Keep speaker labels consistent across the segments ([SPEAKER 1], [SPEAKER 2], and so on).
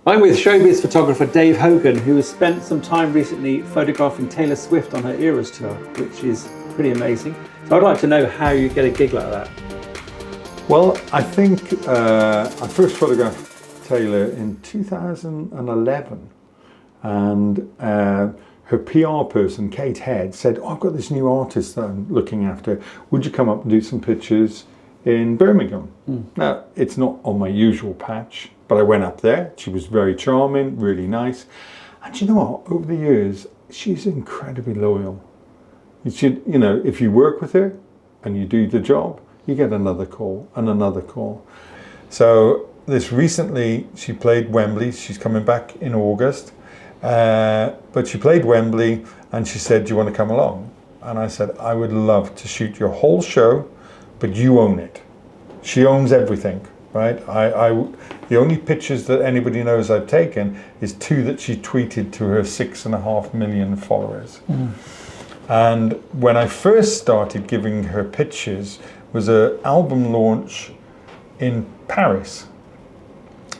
[SPEAKER 1] I'm with showbiz photographer Dave Hogan, who has spent some time recently photographing Taylor Swift on her Eras tour, which is pretty amazing. So I'd like to know how you get a gig like that.
[SPEAKER 2] Well, I think I first photographed Taylor in 2011, and her PR person, Kate Head, said, "Oh, I've got this new artist that I'm looking after. Would you come up and do some pictures in Birmingham?" Now, it's not on my usual patch, but I went up there. She was very charming, really nice. And you know what? Over the years, she's incredibly loyal. You know, if you work with her and you do the job, you get another call and another call. So this recently, she played Wembley. She's coming back in August. But she played Wembley and she said, "Do you want to come along?" And I said, "I would love to shoot your whole show, but you own it." She owns everything, right? The only pictures that anybody knows I've taken is 2 that she tweeted to her 6.5 million followers. And when I first started giving her pictures was an album launch in Paris.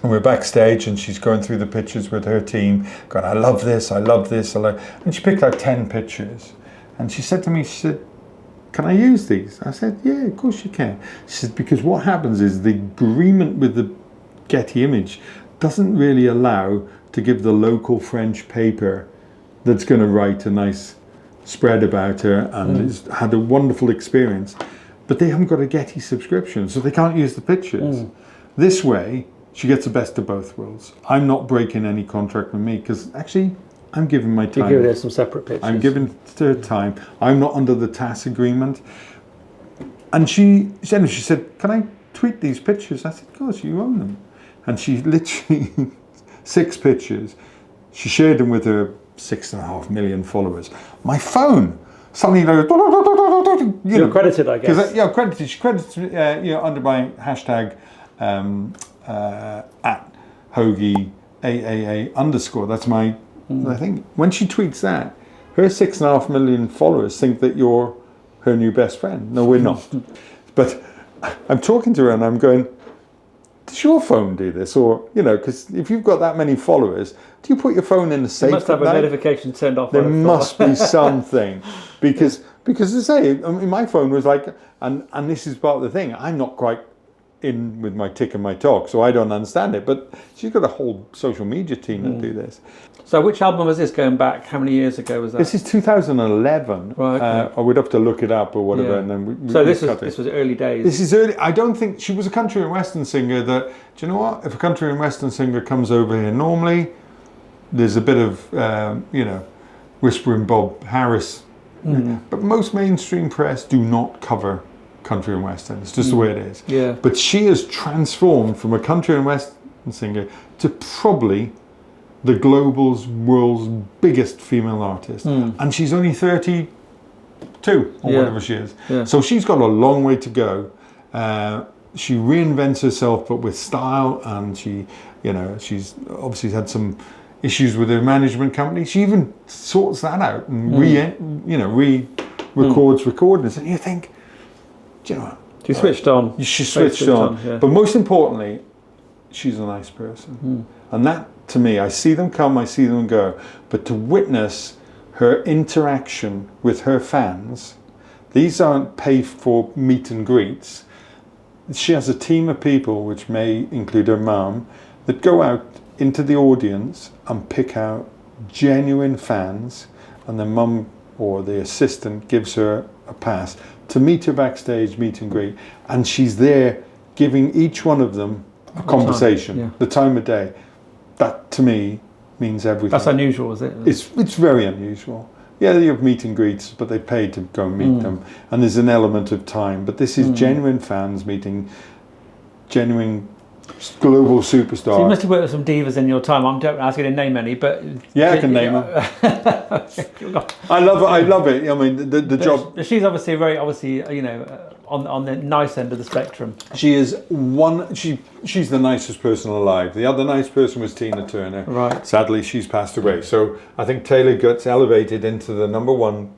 [SPEAKER 2] And we're backstage and she's going through the pictures with her team, going, "I love this, I love this, I love..." And she picked out 10 pictures. And she said to me, she said, "Can I use these?" I said, "Yeah, of course you can." She said, "Because what happens is the agreement with the Getty image doesn't really allow to give the local French paper that's going to write a nice spread about her and has had a wonderful experience, but they haven't got a Getty subscription, so they can't use the pictures. This way, she gets the best of both worlds. I'm not breaking any contract with me, because actually, I'm giving my time.
[SPEAKER 1] You give her some separate pictures.
[SPEAKER 2] I'm giving her time. I'm not under the TAS agreement." And she said, "Can I tweet these pictures?" I said, "Of course, you own them." And she literally, 6 pictures, she shared them with her 6.5 million followers. My phone suddenly goes,
[SPEAKER 1] You're credited, I guess.
[SPEAKER 2] Yeah, credited. She credits under my hashtag at Hogie AAA_. That's my I think. When she tweets that, her 6.5 million followers think that you're her new best friend. No, we're not. But I'm talking to her and I'm going, "Does your phone do this?" Or, you know, because if you've got that many followers, do you put your phone in the safe?
[SPEAKER 1] You must have a notification turned off.
[SPEAKER 2] There must be something. Because as I say, I mean, my phone was like, and this is part of the thing, I'm not quite in with my tick and my talk, so I don't understand it. But she's got a whole social media team that do this.
[SPEAKER 1] So which album was this going back? How many years ago was that?
[SPEAKER 2] This is 2011.
[SPEAKER 1] Right, okay.
[SPEAKER 2] I would have to look it up or whatever.
[SPEAKER 1] Yeah.
[SPEAKER 2] And then
[SPEAKER 1] this was early days.
[SPEAKER 2] This is early. I don't think she was a country and western singer that, do you know what? If a country and western singer comes over here, normally there's a bit of, Whispering Bob Harris. But most mainstream press do not cover country and western. It's just the way it is.
[SPEAKER 1] Yeah.
[SPEAKER 2] But she has transformed from a country and western singer to probably the world's biggest female artist. And she's only 32 or whatever she is.
[SPEAKER 1] Yeah.
[SPEAKER 2] So she's got a long way to go. She reinvents herself, but with style, and she's obviously had some issues with her management company. She even sorts that out and re-records recordings, and you think, do you know what?
[SPEAKER 1] She switched on.
[SPEAKER 2] She switched on. Yeah. But most importantly, she's a nice person. And that, to me, I see them come, I see them go, but to witness her interaction with her fans, these aren't paid for meet and greets. She has a team of people, which may include her mum, that go out into the audience and pick out genuine fans, and the mum or the assistant gives her a pass to meet her backstage, meet and greet, and she's there giving each one of them a conversation, the time of day. That to me means everything.
[SPEAKER 1] That's unusual, is it?
[SPEAKER 2] It's very unusual. Yeah, you have meet and greets, but they pay to go and meet them, and there's an element of time. But this is genuine fans meeting genuine global superstars.
[SPEAKER 1] So you must have worked with some divas in your time. I don't ask you to name any, but
[SPEAKER 2] yeah, I can name them. I love it. I mean, the job.
[SPEAKER 1] She's obviously on the nice end of the spectrum.
[SPEAKER 2] She is she's the nicest person alive. The other nice person was Tina Turner.
[SPEAKER 1] Right.
[SPEAKER 2] Sadly, she's passed away. So I think Taylor gets elevated into the number one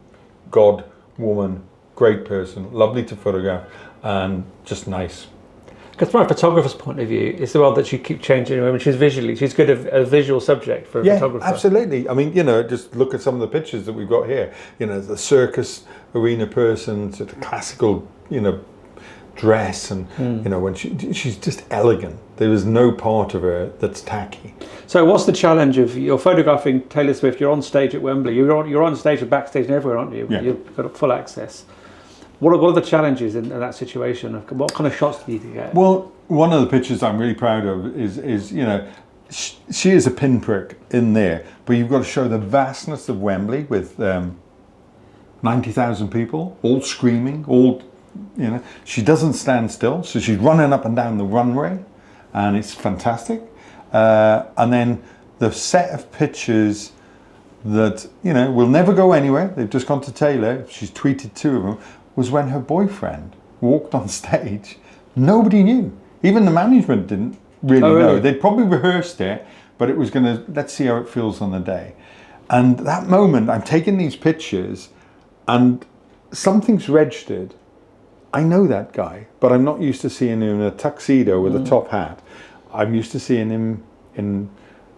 [SPEAKER 2] god, woman, great person, lovely to photograph, and just nice.
[SPEAKER 1] Because from a photographer's point of view, it's the world that she keeps changing. I mean, she's good at a visual subject for a photographer.
[SPEAKER 2] Yeah, absolutely. I mean, you know, just look at some of the pictures that we've got here. You know, the circus arena person to the classical, you know, dress, and you know, when she's just elegant. There is no part of her that's tacky.
[SPEAKER 1] So what's the challenge of you're photographing Taylor Swift? You're on stage at Wembley. You're on stage and backstage and everywhere, aren't you?
[SPEAKER 2] Yeah.
[SPEAKER 1] You've got full access. What are the challenges in that situation? What kind of shots do you get?
[SPEAKER 2] Well, one of the pictures I'm really proud of is you know, she is a pinprick in there, but you've got to show the vastness of Wembley with 90,000 people, all screaming, all, you know. She doesn't stand still, so she's running up and down the runway, and it's fantastic. And then the set of pictures that, you know, will never go anywhere, they've just gone to Taylor, she's tweeted 2 of them, was when her boyfriend walked on stage. Nobody knew. Even the management didn't really know. They'd probably rehearsed it, but it was gonna, let's see how it feels on the day. And that moment, I'm taking these pictures and something's registered. I know that guy, but I'm not used to seeing him in a tuxedo with a top hat. I'm used to seeing him in,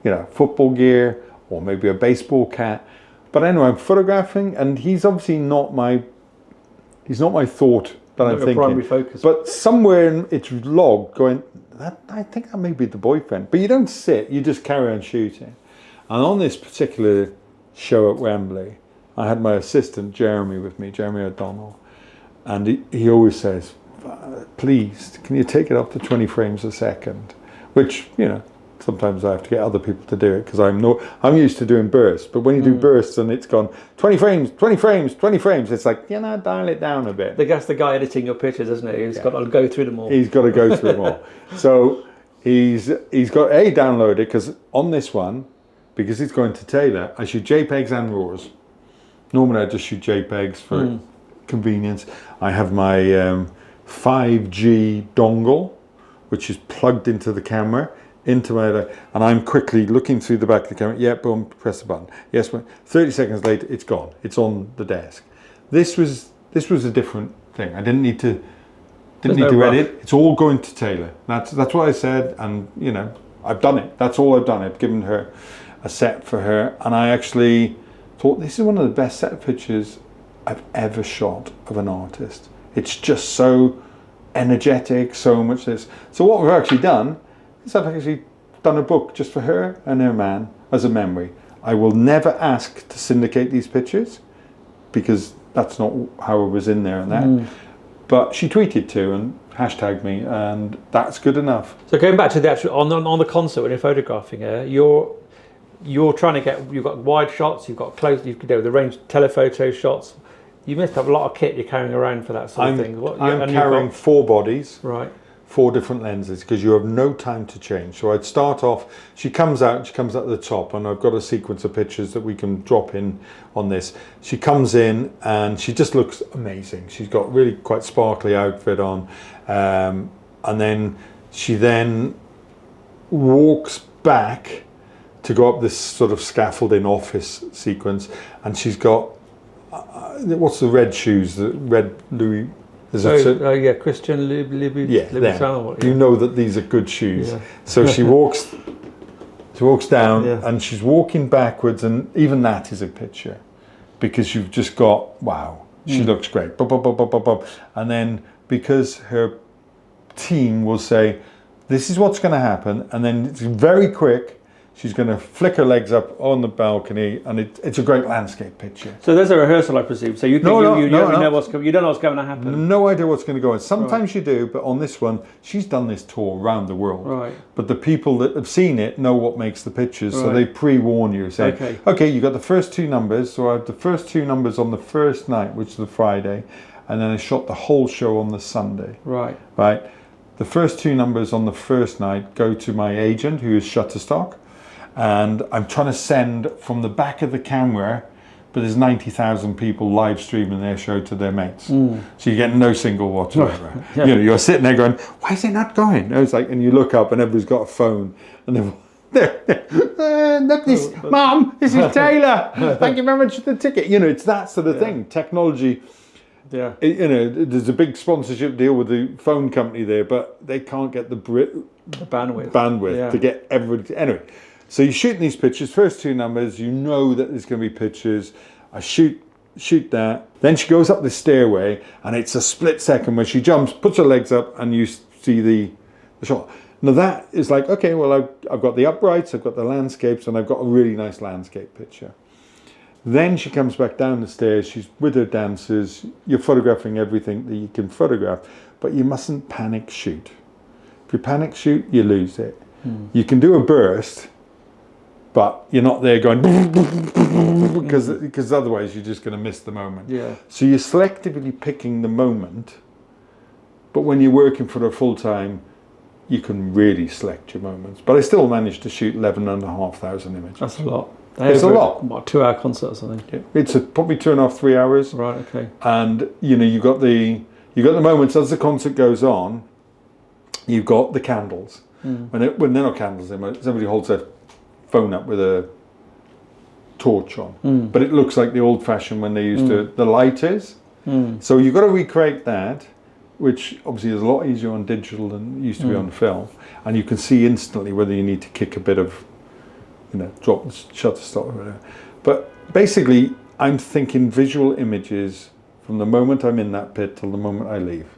[SPEAKER 2] you know, football gear or maybe a baseball cap. But anyway, I'm photographing, and he's obviously not my thought that I'm thinking.
[SPEAKER 1] Primary focus.
[SPEAKER 2] But somewhere in its log going, I think that may be the boyfriend. But you don't sit, you just carry on shooting. And on this particular show at Wembley, I had my assistant Jeremy with me, Jeremy O'Donnell. And he always says, please, can you take it up to 20 frames a second? Which, you know, sometimes I have to get other people to do it because I'm used to doing bursts. But when you do bursts and it's gone 20 frames, 20 frames, 20 frames, it's like, you know, dial it down a bit.
[SPEAKER 1] That's the guy editing your pictures, isn't he? He's got to go through them all.
[SPEAKER 2] He's got to go through them all. So he's got downloaded, because on this one, because it's going to Taylor, I shoot JPEGs and RAWs. Normally I just shoot JPEGs for convenience. I have my 5G dongle, which is plugged into the camera, into my, and I'm quickly looking through the back of the camera. Yeah, boom, press the button. Yes, 30 seconds later, it's gone. It's on the desk. This was a different thing. I didn't need to edit. It's all going to Taylor. That's what I said, and you know, I've done it. That's all I've done. I've given her a set for her, and I actually thought this is one of the best set of pictures I've ever shot of an artist. It's just so energetic, so much this. So what we've actually done is I've actually done a book just for her and her man as a memory. I will never ask to syndicate these pictures because that's not how I was in there and that. But she tweeted to and hashtagged me, and that's good enough.
[SPEAKER 1] So going back to the actual on the concert when you're photographing her, you're trying to get, you've got wide shots, you've got close, you know, the range telephoto shots. You must have a lot of kit you're carrying around for that sort of thing.
[SPEAKER 2] I'm carrying 4 bodies,
[SPEAKER 1] right?
[SPEAKER 2] 4 different lenses, because you have no time to change. So I'd start off, she comes out at the top, and I've got a sequence of pictures that we can drop in on this. She comes in and she just looks amazing. She's got really quite sparkly outfit on, and then she walks back to go up this sort of scaffolding office sequence, and she's got what's the red shoes? The red Louis.
[SPEAKER 1] Christian Louboutin.
[SPEAKER 2] Yeah, you know that these are good shoes. Yeah. So she walks down, and she's walking backwards, and even that is a picture, because you've just got, wow, she looks great. And then because her team will say, this is what's going to happen, and then it's very quick. She's going to flick her legs up on the balcony, and it's a great landscape picture.
[SPEAKER 1] So there's a rehearsal, I presume. So you don't know what's going to happen.
[SPEAKER 2] No idea what's going to go on. Sometimes you do, but on this one, she's done this tour around the world.
[SPEAKER 1] Right.
[SPEAKER 2] But the people that have seen it know what makes the pictures, so they pre-warn you, saying, okay, you got the first 2 numbers. So I have the first 2 numbers on the first night, which is the Friday, and then I shot the whole show on the Sunday.
[SPEAKER 1] Right.
[SPEAKER 2] Right. The first 2 numbers on the first night go to my agent, who is Shutterstock. And I'm trying to send from the back of the camera, but there's 90,000 people live streaming their show to their mates. So you get no single whatsoever. You know, you're sitting there going, why is it not going? I was like, and you look up and everybody's got a phone, and look this, Mom, this is Taylor. Thank you very much for the ticket. You know, it's that sort of thing. Technology
[SPEAKER 1] Yeah.
[SPEAKER 2] You know, there's a big sponsorship deal with the phone company there, but they can't get the bandwidth to get everybody. Anyway, so you're shooting these pictures. First 2 numbers, you know that there's going to be pictures. I shoot that. Then she goes up the stairway, and it's a split second where she jumps, puts her legs up, and you see the shot. Now that is like, okay, well, I've got the uprights, I've got the landscapes, and I've got a really nice landscape picture. Then she comes back down the stairs, she's with her dancers, you're photographing everything that you can photograph, but you mustn't panic shoot. If you panic shoot, you lose it. You can do a burst, but you're not there going, because otherwise you're just going to miss the moment.
[SPEAKER 1] Yeah.
[SPEAKER 2] So you're selectively picking the moment, but when you're working for a full time, you can really select your moments. But I still managed to shoot 11,500 images.
[SPEAKER 1] That's a lot.
[SPEAKER 2] It's a lot.
[SPEAKER 1] What, 2-hour concert or something?
[SPEAKER 2] Yeah. It's probably 2.5, 3 hours.
[SPEAKER 1] Right. Okay.
[SPEAKER 2] And you know, you got the moments as the concert goes on. You've got the candles. When they're not candles, somebody holds their phone up with a torch on, but it looks like the old-fashioned when they used the lighters. So you've got to recreate that, which obviously is a lot easier on digital than it used to be on film, and you can see instantly whether you need to kick a bit of, you know, drop the shutter stop or whatever. But basically, I'm thinking visual images from the moment I'm in that pit till the moment I leave.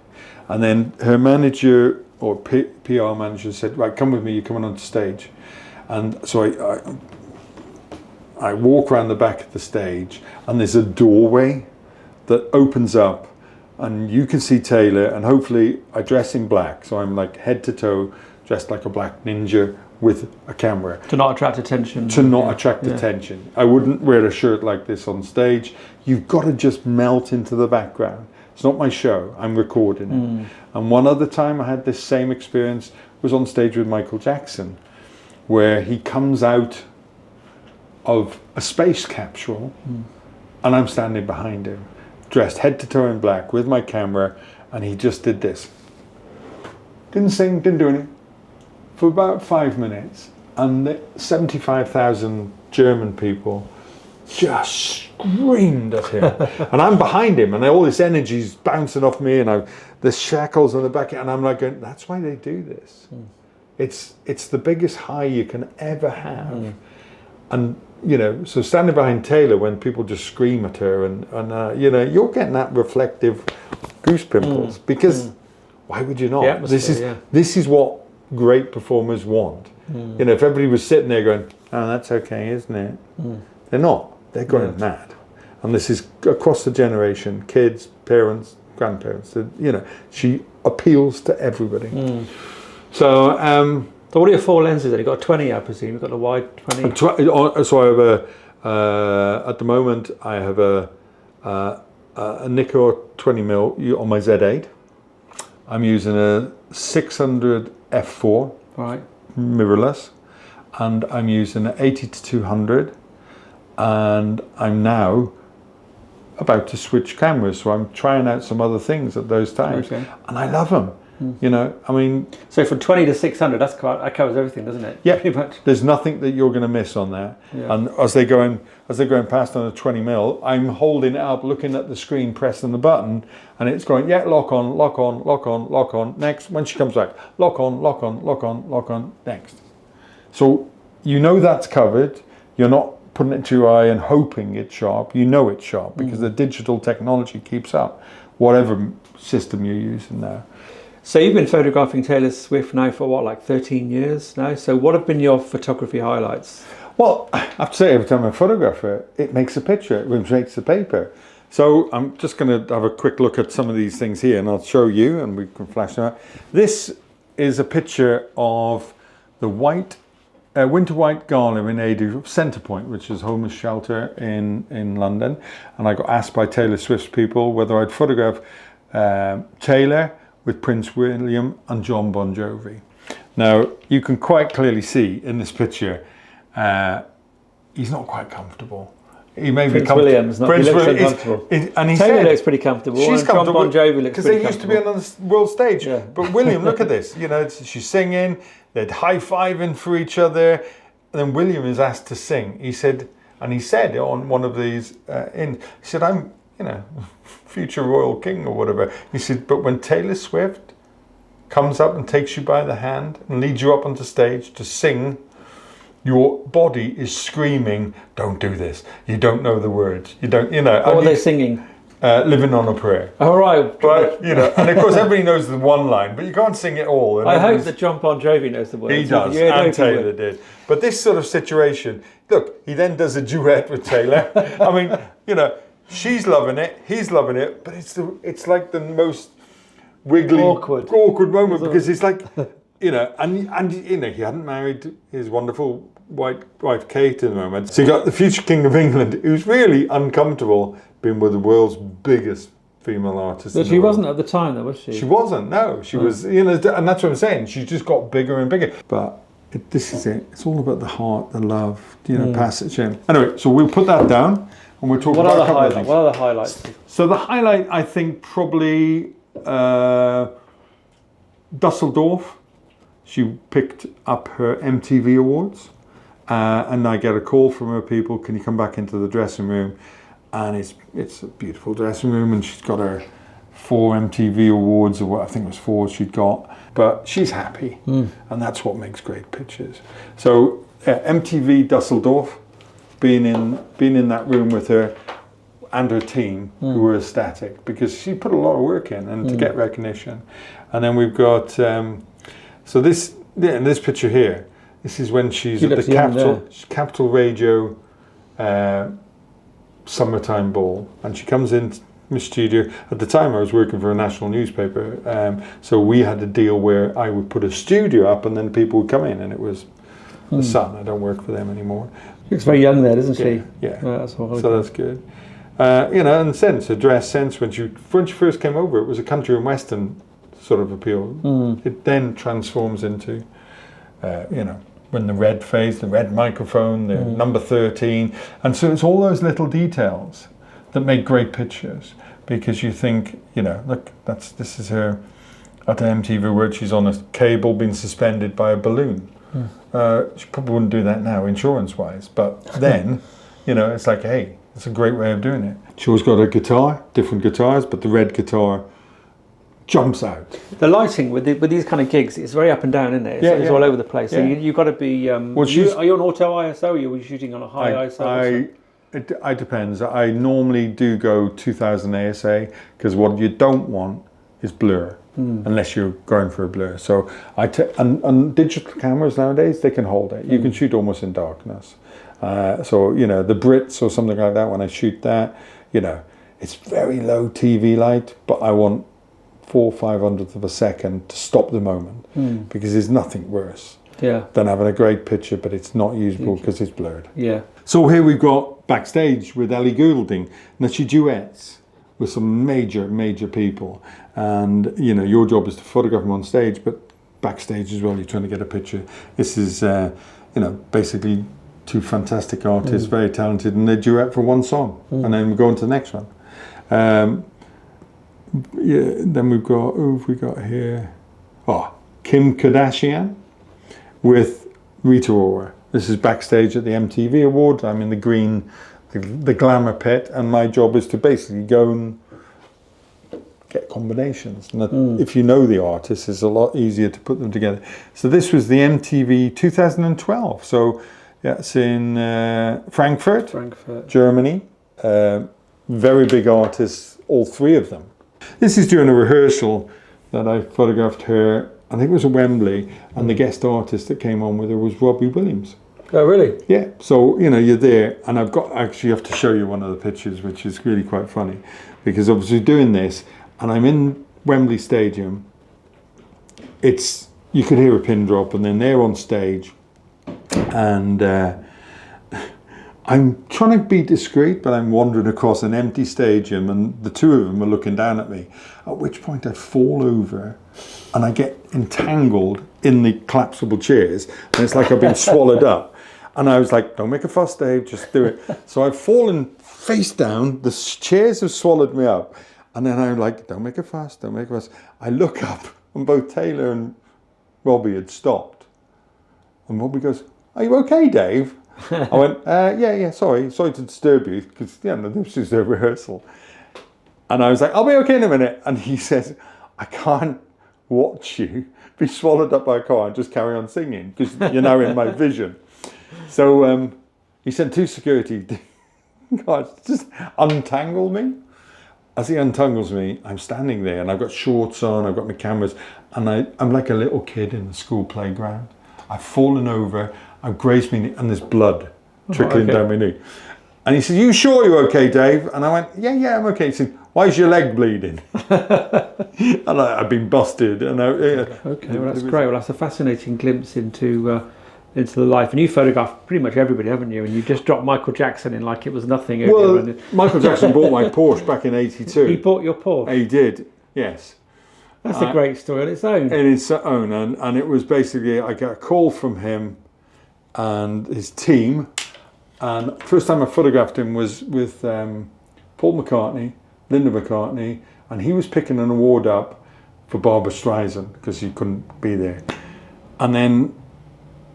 [SPEAKER 2] And then her manager or PR manager said, right, come with me, you're coming onto stage. And so I walk around the back of the stage, and there's a doorway that opens up, and you can see Taylor, and hopefully I dress in black, so I'm like head to toe dressed like a black ninja with a camera.
[SPEAKER 1] To not attract attention.
[SPEAKER 2] To not attract attention. I wouldn't wear a shirt like this on stage. You've got to just melt into the background. It's not my show, I'm recording it. And one other time I had this same experience was on stage with Michael Jackson, where he comes out of a space capsule and I'm standing behind him, dressed head to toe in black with my camera, and he just did this. Didn't sing, didn't do anything. For about 5 minutes, and the 75,000 German people just screamed at him. And I'm behind him, and all this energy's bouncing off me, and there's shackles on the back, and I'm like going, that's why they do this. It's the biggest high you can ever have. And, you know, so standing behind Taylor when people just scream at her, and you know, you're getting that reflective goose pimples, because why would you not? This is what great performers want. You know, if everybody was sitting there going, oh, that's okay, isn't it? They're not. They're going mad. And this is across the generation, kids, parents, grandparents. You know, she appeals to everybody. So,
[SPEAKER 1] so what are your 4 lenses then? You've got a 20, I presume. You've got the wide 20.
[SPEAKER 2] So I have at the moment, I have a Nikkor 20mm on my Z8. I'm using a 600 f4,
[SPEAKER 1] right,
[SPEAKER 2] mirrorless, and I'm using an 80-200, and I'm now about to switch cameras, so I'm trying out some other things at those times, and I love them. You know, I mean,
[SPEAKER 1] so from 20 to 600, that covers everything, doesn't it?
[SPEAKER 2] Yeah,
[SPEAKER 1] pretty much.
[SPEAKER 2] There's nothing that you're going to miss on that. And as they're going past on a 20mm, I'm holding it up, looking at the screen, pressing the button, and it's going, yeah, lock on, lock on, lock on, lock on. Next, when she comes back, lock on, lock on, lock on, lock on. Next. So you know that's covered. You're not putting it to your eye and hoping it's sharp. You know it's sharp because the digital technology keeps up, whatever system you're using now.
[SPEAKER 1] So you've been photographing Taylor Swift now for what, like 13 years now? So what have been your photography highlights?
[SPEAKER 2] Well, I have to say, every time I photograph her, it makes a picture, it makes a paper. So I'm just going to have a quick look at some of these things here, and I'll show you, and we can flash them out. This is a picture of the winter white gala in aid of Centrepoint, which is a homeless shelter in London. And I got asked by Taylor Swift's people whether I'd photograph Taylor with Prince William and John Bon Jovi. Now, you can quite clearly see in this picture, he's not quite comfortable. He may
[SPEAKER 1] Prince
[SPEAKER 2] be
[SPEAKER 1] William's not. He looks uncomfortable.
[SPEAKER 2] And he
[SPEAKER 1] Taylor
[SPEAKER 2] said,
[SPEAKER 1] looks pretty comfortable.
[SPEAKER 2] She's
[SPEAKER 1] and
[SPEAKER 2] comfortable
[SPEAKER 1] John Bon Jovi looks pretty comfortable.
[SPEAKER 2] because they used to be on the world stage.
[SPEAKER 1] Yeah.
[SPEAKER 2] But William, look at this. You know, she's singing. They're high-fiving for each other. And then William is asked to sing. He said on one of these, he said, you know, future royal king or whatever. He said, but when Taylor Swift comes up and takes you by the hand and leads you up onto stage to sing, your body is screaming, don't do this. You don't know the words. You don't, you know.
[SPEAKER 1] What were they singing?
[SPEAKER 2] Living on a Prayer.
[SPEAKER 1] All right.
[SPEAKER 2] But, you know, and of course everybody knows the one line, but you can't sing it all. And
[SPEAKER 1] I hope that John Bon Jovi knows the words.
[SPEAKER 2] He does, and Taylor did. But this sort of situation, look, he then does a duet with Taylor. I mean, you know, she's loving it, he's loving it, but it's like the most wiggly, awkward moment because it's like, you know, and you know, he hadn't married his wonderful white wife Kate in the moment. So you got the future King of England, who's really uncomfortable being with the world's biggest female artist.
[SPEAKER 1] But she wasn't at the time, though, was she?
[SPEAKER 2] She wasn't. No, she was. You know, and that's what I'm saying. She just got bigger and bigger. But this is it. It's all about the heart, the love, you know, passage in. Anyway, so we'll put that down and we'll talk about a couple of things.
[SPEAKER 1] What are the highlights?
[SPEAKER 2] So the highlight, I think, probably Dusseldorf. She picked up her MTV awards, and I get a call from her people. Can you come back into the dressing room? And it's a beautiful dressing room, and she's got her 4 MTV awards, or what I think it was 4 she'd got. But she's happy, and that's what makes great pictures. So MTV Dusseldorf, being in that room with her and her team, who were ecstatic because she put a lot of work in and to get recognition. And then we've got so this in this picture here. This is when she's at the Capital Radio summertime ball, and she comes in my studio. At the time I was working for a national newspaper, so we had a deal where I would put a studio up and then people would come in, and it was the Sun. I don't work for them anymore.
[SPEAKER 1] Looks very young there, doesn't she?
[SPEAKER 2] Yeah.
[SPEAKER 1] That's
[SPEAKER 2] so that's good. You know, and sense, a dress sense, when she first came over, it was a country and western sort of appeal. It then transforms into you know, when the red phase, the red microphone, the number 13. And so it's all those little details that make great pictures, because you think, you know, look, this is her at an MTV word, she's on a cable being suspended by a balloon. She probably wouldn't do that now, insurance-wise, but then, you know, it's like, hey, it's a great way of doing it. She always got a guitar, different guitars, but the red guitar jumps out.
[SPEAKER 1] The lighting with these kind of gigs, it's very up and down, isn't it? It's all over the place. So you've got to be. Are you on auto ISO? Or are you shooting on a high ISO?
[SPEAKER 2] It depends. I normally do go 2000 ASA because what you don't want is blur, unless you're going for a blur. So and digital cameras nowadays, they can hold it. You can shoot almost in darkness. So you know, the Brits or something like that. When I shoot that, you know, it's very low TV light, but I want 4/500th of a second to stop the moment, because there's nothing worse than having a great picture but it's not usable because it's blurred. So here we've got backstage with Ellie Goulding. Now she duets with some major people, and you know, your job is to photograph them on stage, but backstage as well you're trying to get a picture. This is you know, basically 2 fantastic artists, very talented, and they duet for 1 song, and then we go on to the next one. Then we've got, who have we got here? Kim Kardashian with Rita Ora. This is backstage at the MTV Awards. I'm in the green, the glamour pit, and my job is to basically go and get combinations. And if you know the artists, it's a lot easier to put them together. So this was the MTV 2012. So yeah, it's in Frankfurt, Germany. Very big artists, all 3 of them. This is during a rehearsal that I photographed her. I think it was at Wembley, and the guest artist that came on with her was Robbie Williams.
[SPEAKER 1] Oh, really?
[SPEAKER 2] Yeah. So, you know, you're there, and I've got actually have to show you one of the pictures, which is really quite funny, because obviously doing this, and I'm in Wembley Stadium. You could hear a pin drop, and then they're on stage, and I'm trying to be discreet, but I'm wandering across an empty stadium, and the 2 of them are looking down at me, at which point I fall over and I get entangled in the collapsible chairs, and it's like I've been swallowed up. And I was like, don't make a fuss, Dave, just do it. So I've fallen face down, the chairs have swallowed me up, and then I'm like, don't make a fuss, don't make a fuss. I look up, and both Taylor and Robbie had stopped. And Robbie goes, are you okay, Dave? I went, yeah, sorry to disturb you, because this is a rehearsal. And I was like, I'll be okay in a minute. And he says, I can't watch you be swallowed up by a car and just carry on singing because you're now in my vision. So he sent 2 security guards just untangle me. As he untangles me, I'm standing there and I've got shorts on, I've got my cameras, and I'm like a little kid in the school playground. I've fallen over, I've grazed my knee, and there's blood trickling down my knee. And he said, you sure you're okay, Dave? And I went, yeah, I'm okay. He said, why is your leg bleeding? And I've been busted. And
[SPEAKER 1] okay, well, that's great. Well, that's a fascinating glimpse into the life. And you photographed pretty much everybody, haven't you? And you just dropped Michael Jackson in like it was nothing.
[SPEAKER 2] Well, Michael Jackson bought my Porsche back in '82.
[SPEAKER 1] He bought your Porsche?
[SPEAKER 2] He did, yes.
[SPEAKER 1] That's a great story on its own.
[SPEAKER 2] In its own. And it was basically, I got a call from him and his team. And first time I photographed him was with Paul McCartney, Linda McCartney, and he was picking an award up for Barbra Streisand because he couldn't be there. And then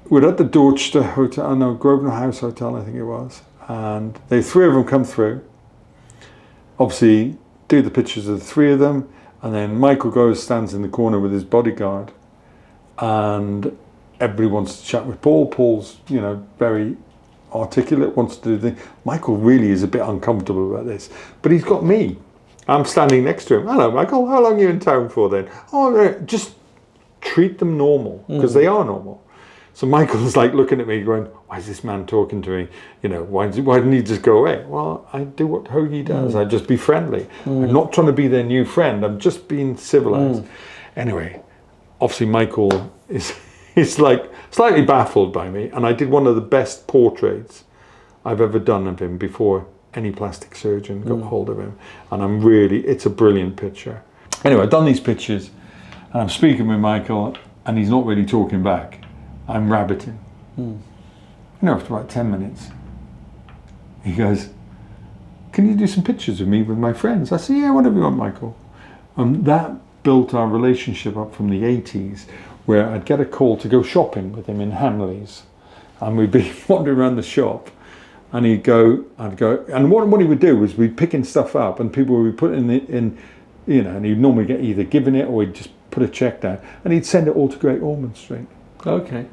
[SPEAKER 2] we're at the Dorchester Hotel, Grosvenor House Hotel, I think it was. And the 3 of them come through. Obviously, do the pictures of the 3 of them. And then Michael goes, stands in the corner with his bodyguard. And everybody wants to chat with Paul. Paul's, very articulate, wants to do the thing. Michael really is a bit uncomfortable about this. But he's got me. I'm standing next to him. Hello, Michael. How long are you in town for then? Oh, just treat them normal, because they are normal. So Michael's like looking at me going, why is this man talking to me? Why didn't he just go away? Well, I do what Hogie does. I just be friendly. I'm not trying to be their new friend. I'm just being civilized. Anyway, obviously Michael is like slightly baffled by me. And I did one of the best portraits I've ever done of him before any plastic surgeon got hold of him. And it's a brilliant picture. Anyway, I've done these pictures and I'm speaking with Michael and he's not really talking back. I'm rabbiting. After about 10 minutes, he goes, can you do some pictures of me with my friends? I said, yeah, whatever you want, Michael. That built our relationship up from the 80s, where I'd get a call to go shopping with him in Hamleys. And we'd be wandering around the shop, and I'd go, and what he would do was we'd picking stuff up, and people would be putting it in, and he'd normally get either given it or he'd just put a check down, and he'd send it all to Great Ormond Street.
[SPEAKER 1] Okay.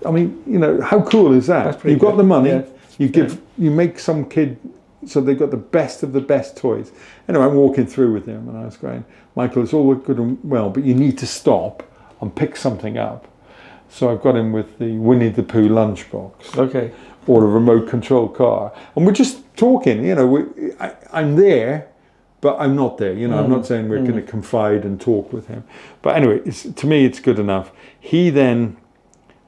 [SPEAKER 2] I mean, how cool is that? You've got the money, you make some kid, so they've got the best of the best toys. Anyway, I'm walking through with him and I was going, Michael, it's all good and well, but you need to stop and pick something up. So I've got him with the Winnie the Pooh lunchbox.
[SPEAKER 1] Okay.
[SPEAKER 2] Or a remote control car. And we're just talking, I'm there, but I'm not there. I'm not saying we're going to confide and talk with him. But anyway, to me, it's good enough. He then,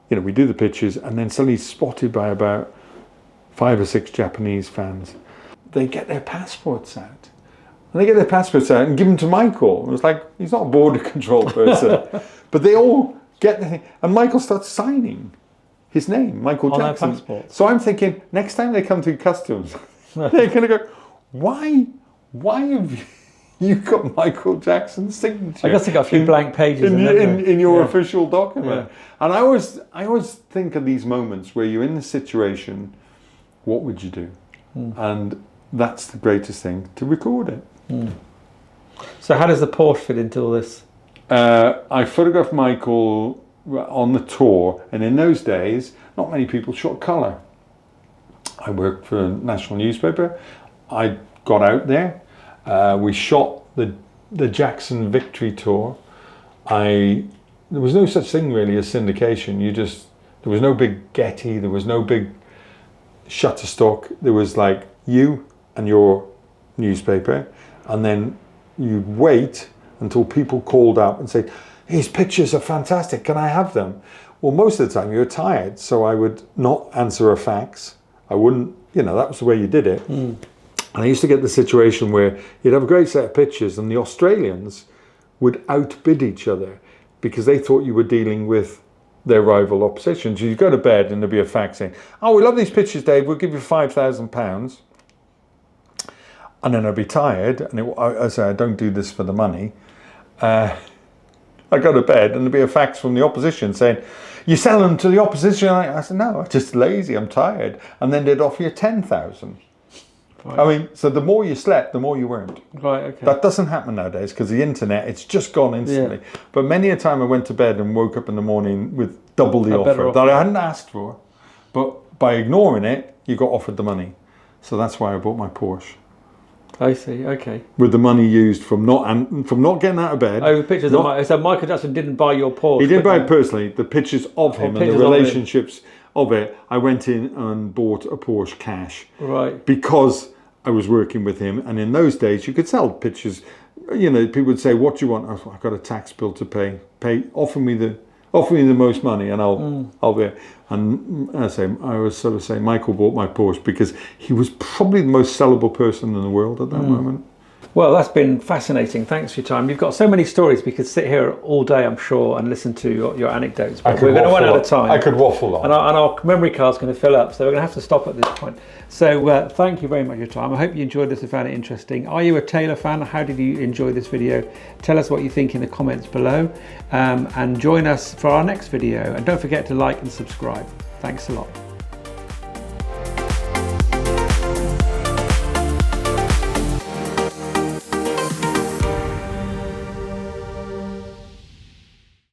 [SPEAKER 2] we do the pictures, and then suddenly he's spotted by about 5 or 6 Japanese fans. They get their passports out. And they get their passports out and give them to Michael. It was like, he's not a border control person. But they all get the thing. And Michael starts signing his name, Michael Jackson.
[SPEAKER 1] Passports.
[SPEAKER 2] So I'm thinking, next time they come through customs, they're going to go, why have you got Michael Jackson's signature?
[SPEAKER 1] I guess they got a few blank pages
[SPEAKER 2] in your official document. Yeah. And I always think of these moments where you're in the situation, what would you do? And that's the greatest thing, to record it.
[SPEAKER 1] So how does the Porsche fit into all this?
[SPEAKER 2] I photographed Michael on the tour, and in those days, not many people shot colour. I worked for a national newspaper. I got out there. We shot the Jackson Victory Tour. There was no such thing really as syndication. There was no big Getty, there was no big Shutterstock. There was like you and your newspaper, and then you'd wait until people called up and said, his pictures are fantastic, can I have them? Well, most of the time you were tired, so I would not answer a fax. I wouldn't, that was the way you did it. And I used to get the situation where you'd have a great set of pictures and the Australians would outbid each other because they thought you were dealing with their rival opposition. So you'd go to bed and there'd be a fax saying, oh, we love these pictures, Dave, we'll give you £5,000. And then I'd be tired, and I say, I don't do this for the money. I go to bed and there'd be a fax from the opposition saying, you sell them to the opposition? I said, no, I'm just lazy, I'm tired. And then they'd offer you 10,000.
[SPEAKER 1] Right.
[SPEAKER 2] I mean, so the more you slept, the more you earned.
[SPEAKER 1] Right, okay.
[SPEAKER 2] That doesn't happen nowadays because the internet, it's just gone instantly.
[SPEAKER 1] Yeah.
[SPEAKER 2] But many a time I went to bed and woke up in the morning with double the
[SPEAKER 1] better
[SPEAKER 2] offer that I hadn't asked for. But by ignoring it, you got offered the money. So that's why I bought my Porsche.
[SPEAKER 1] I see, okay.
[SPEAKER 2] With the money used from not getting out of bed.
[SPEAKER 1] Oh, the pictures of so Michael Jackson didn't buy your Porsche.
[SPEAKER 2] He didn't buy it personally. The pictures of him and the relationships of it, I went in and bought a Porsche cash.
[SPEAKER 1] Right.
[SPEAKER 2] Because I was working with him, and in those days you could sell pictures. You know, people would say, "What do you want?" I was like, "I've got a tax bill to pay. Offer me the most money, and I'll be." And I was sort of saying, Michael bought my Porsche because he was probably the most sellable person in the world at that moment.
[SPEAKER 1] Well, that's been fascinating. Thanks for your time. You've got so many stories. We could sit here all day, I'm sure, and listen to your anecdotes. But we're going to run out of time.
[SPEAKER 2] I could waffle on.
[SPEAKER 1] And our memory card's going to fill up, so we're going to have to stop at this point. So thank you very much for your time. I hope you enjoyed this and found it interesting. Are you a Taylor fan? How did you enjoy this video? Tell us what you think in the comments below. And join us for our next video. And don't forget to like and subscribe. Thanks a lot.